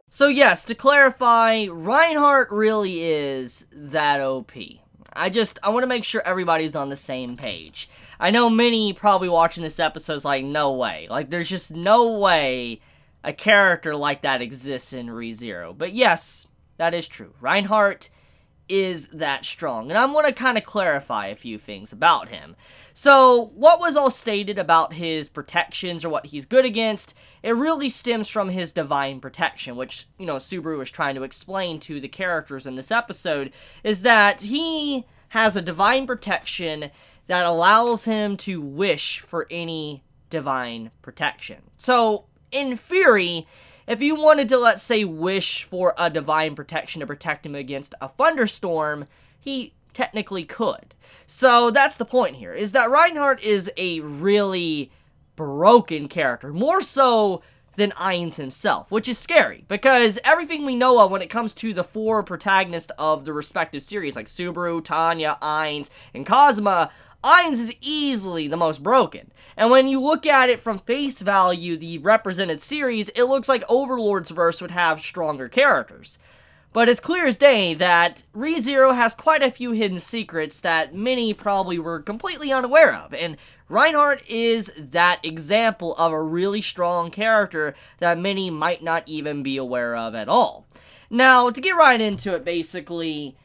So yes, to clarify, Reinhardt really is that OP. I want to make sure everybody's on the same page. I know many probably watching this episode is like, no way. Like, there's just no way a character like that exists in ReZero. But yes, that is true. Reinhardt is that strong. And I'm going to kind of clarify a few things about him. So, what was all stated about his protections or what he's good against, it really stems from his divine protection, which, Subaru was trying to explain to the characters in this episode, is that he has a divine protection that allows him to wish for any divine protection. So, in theory, if you wanted to, let's say, wish for a divine protection to protect him against a thunderstorm, he technically could. So that's the point here, is that Reinhardt is a really broken character, more so than Ainz himself, which is scary, because everything we know of when it comes to the four protagonists of the respective series, like Subaru, Tanya, Ainz, and Kazuma, Ainz is easily the most broken. And when you look at it from face value, the represented series, it looks like Overlord's verse would have stronger characters. But it's clear as day that ReZero has quite a few hidden secrets that many probably were completely unaware of, and Reinhardt is that example of a really strong character that many might not even be aware of at all. Now, to get right into it, basically,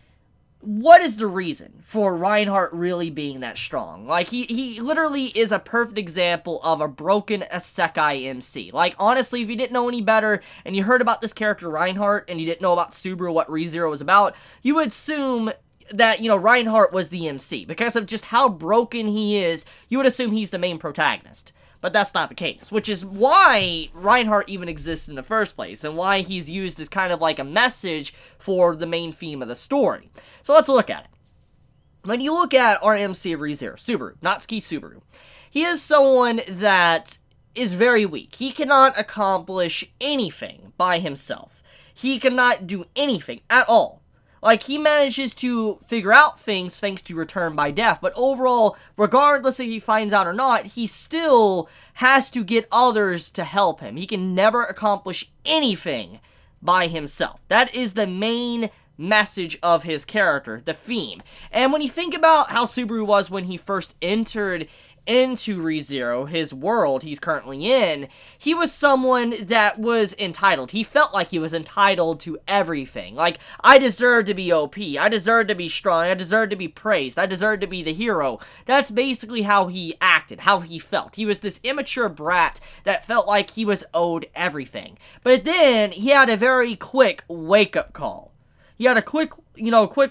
what is the reason for Reinhardt really being that strong? Like, he literally is a perfect example of a broken Isekai MC. Like, honestly, if you didn't know any better, and you heard about this character Reinhardt, and you didn't know about Subaru, what ReZero was about, you would assume that, Reinhardt was the MC. Because of just how broken he is, you would assume he's the main protagonist. But that's not the case, which is why Reinhardt even exists in the first place, and why he's used as kind of like a message for the main theme of the story. So let's look at it. When you look at our MC of ReZero, Subaru, Natsuki Subaru, he is someone that is very weak. He cannot accomplish anything by himself. He cannot do anything at all. Like, he manages to figure out things thanks to Return by Death, but overall, regardless if he finds out or not, he still has to get others to help him. He can never accomplish anything by himself. That is the main message of his character, the theme. And when you think about how Subaru was when he first entered into ReZero, his world he's currently in, he was someone that was entitled. He felt like he was entitled to everything. Like, I deserve to be OP, I deserve to be strong, I deserve to be praised, I deserve to be the hero. That's basically how he acted, how he felt. He was this immature brat that felt like he was owed everything. But then, he had a very quick wake-up call. He had a quick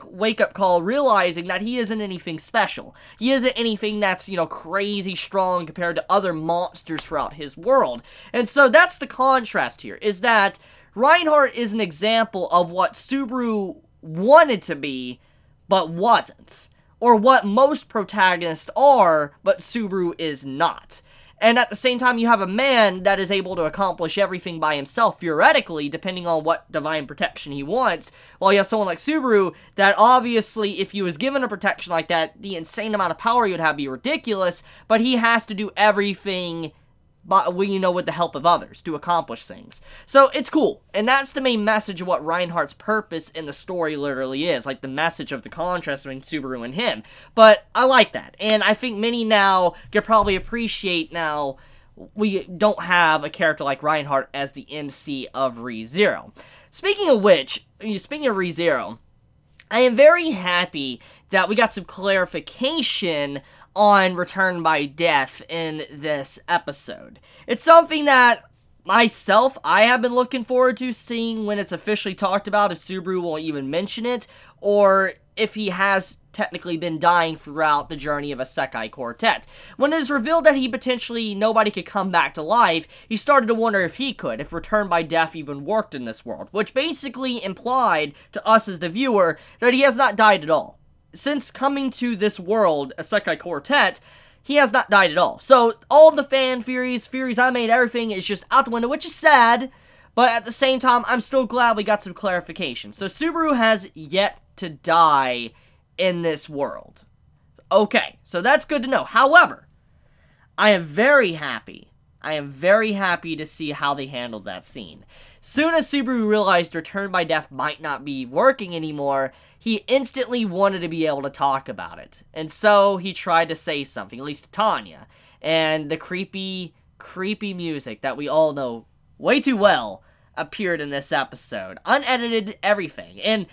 wake-up call, realizing that he isn't anything special. He isn't anything that's, crazy strong compared to other monsters throughout his world. And so that's the contrast here, is that Reinhardt is an example of what Subaru wanted to be, but wasn't. Or what most protagonists are, but Subaru is not. And at the same time, you have a man that is able to accomplish everything by himself, theoretically, depending on what divine protection he wants. While you have someone like Subaru, that obviously, if he was given a protection like that, the insane amount of power he would have would be ridiculous, but he has to do everything with the help of others to accomplish things. So it's cool, and that's the main message of what Reinhardt's purpose in the story literally is, like the message of the contrast between Subaru and him. But I like that, and I think many now can probably appreciate now we don't have a character like Reinhardt as the MC of ReZero. Speaking of ReZero, I am very happy that we got some clarification on Return by Death in this episode. It's something that I have been looking forward to seeing when it's officially talked about, if Subaru won't even mention it, or if he has technically been dying throughout the journey of Isekai Quartet. When it was revealed that nobody could come back to life, he started to wonder if Return by Death even worked in this world, which basically implied to us as the viewer that he has not died at all. Since coming to this world, Isekai Quartet, he has not died at all. So, all the fan theories I made, everything is just out the window, which is sad, but at the same time, I'm still glad we got some clarification. So, Subaru has yet to die in this world. Okay, so that's good to know. However, I am very happy I am very happy to see how they handled that scene. Soon as Subaru realized Return by Death might not be working anymore, he instantly wanted to be able to talk about it. And so he tried to say something, at least to Tanya. And the creepy music that we all know way too well appeared in this episode. Unedited everything. And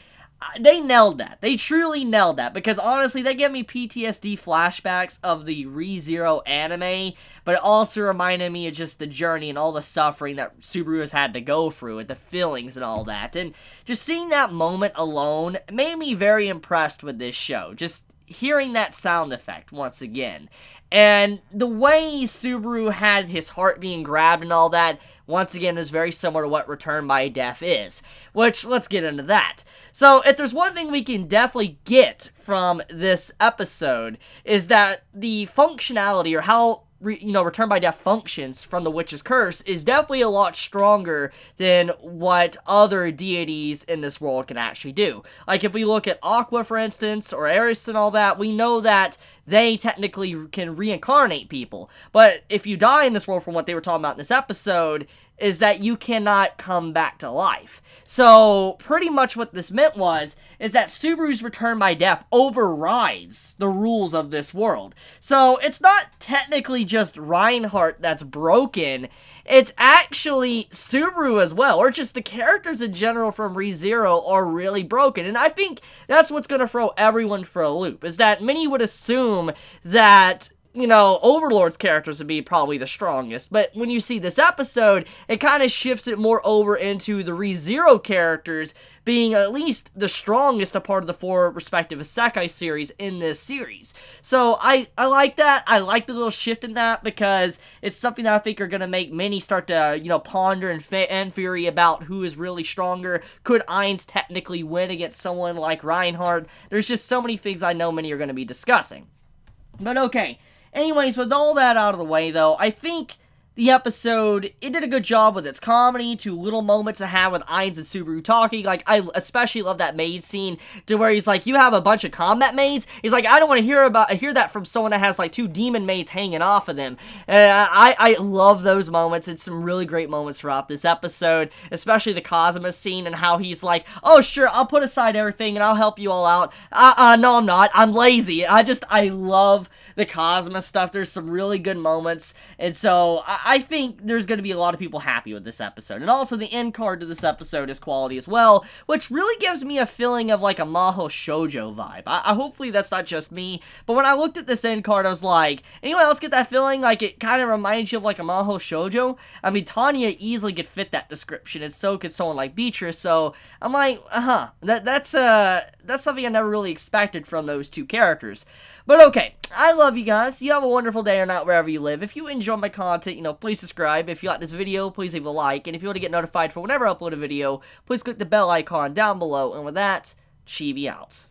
they nailed that. They truly nailed that, because honestly, they give me PTSD flashbacks of the ReZero anime, but it also reminded me of just the journey and all the suffering that Subaru has had to go through, and the feelings and all that. And just seeing that moment alone made me very impressed with this show. Just hearing that sound effect once again. And the way Subaru had his heart being grabbed and all that, once again, is very similar to what Return by Death is. Which, let's get into that. So, if there's one thing we can definitely get from this episode, is that the functionality, or how Return by Death functions from the Witch's Curse, is definitely a lot stronger than what other deities in this world can actually do. Like, if we look at Aqua, for instance, or Eris and all that, we know that they technically can reincarnate people. But if you die in this world, from what they were talking about in this episode, is that you cannot come back to life. So, pretty much what this meant is that Subaru's Return by Death overrides the rules of this world. So, it's not technically just Reinhard that's broken, it's actually Subaru as well, or just the characters in general from ReZero are really broken. And I think that's what's going to throw everyone for a loop, is that many would assume that Overlord's characters would be probably the strongest, but when you see this episode, it kind of shifts it more over into the ReZero characters being at least the strongest a part of the 4 respective Isekai series in this series. So I like that. I like the little shift in that, because it's something that I think are going to make many start to, ponder and theory about who is really stronger. Could Ainz technically win against someone like Reinhard? There's just so many things I know many are going to be discussing. But okay. Anyways, with all that out of the way, though, I think the episode, it did a good job with its comedy, to little moments it had with Ainz and Subaru talking. Like, I especially love that maid scene, to where he's like, you have a bunch of combat maids? He's like, I don't want to hear that from someone that has, like, 2 demon maids hanging off of them. And I love those moments. It's some really great moments throughout this episode, especially the Kazuma scene, and how he's like, oh, sure, I'll put aside everything, and I'll help you all out. No, I'm not. I'm lazy. I love the Kazuma stuff. There's some really good moments, and so I think there's going to be a lot of people happy with this episode. And also, the end card to this episode is quality as well, which really gives me a feeling of like a Mahou Shoujo vibe. Hopefully that's not just me, but when I looked at this end card, I was like, anyone else get that feeling? Like, it kind of reminds you of like a Mahou Shoujo? I mean, Tanya easily could fit that description, and so could someone like Beatrice, so I'm like, that's something I never really expected from those 2 characters. But okay, I love you guys. You have a wonderful day or night wherever you live. If you enjoy my content, please subscribe. If you like this video, please leave a like. And if you want to get notified for whenever I upload a video, please click the bell icon down below. And with that, Chibi out.